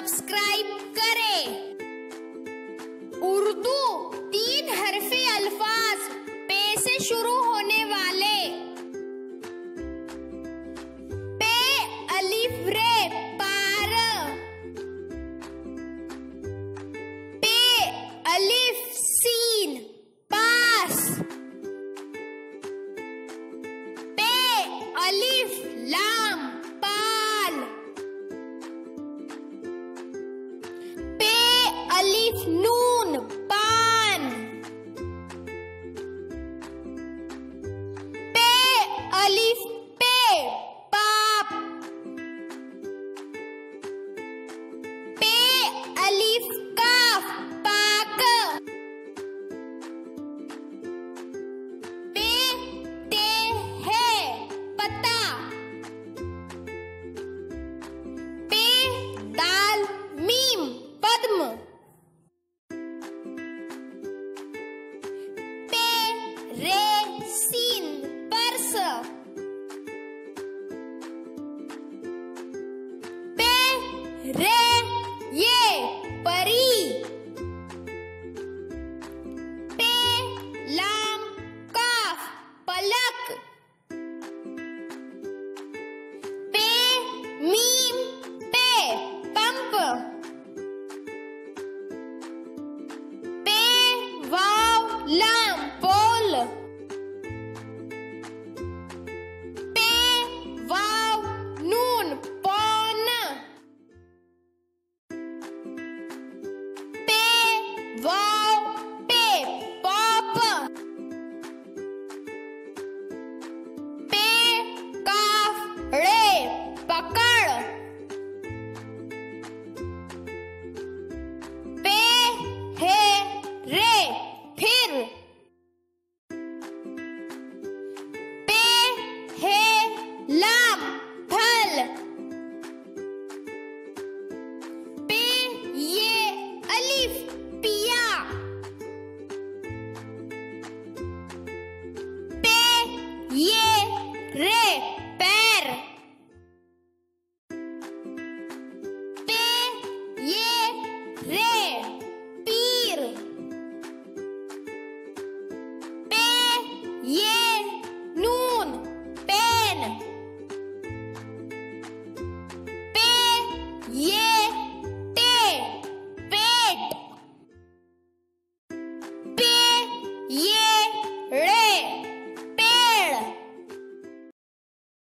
Subscribe करें। उर्दू तीन हरफी अल्फाज पे से शुरू होने वाले। पे अलिफ रे पार, पे अलिफ सीन पास, पे अलिफ लाम पाल, पे अलिफ नून पान, पे अलिफ पे पाप, पे अलिफ काफ पाक, पे ते है पता, पे दाल मीम पद्म, पे रे सीन पर्स, पे रे ये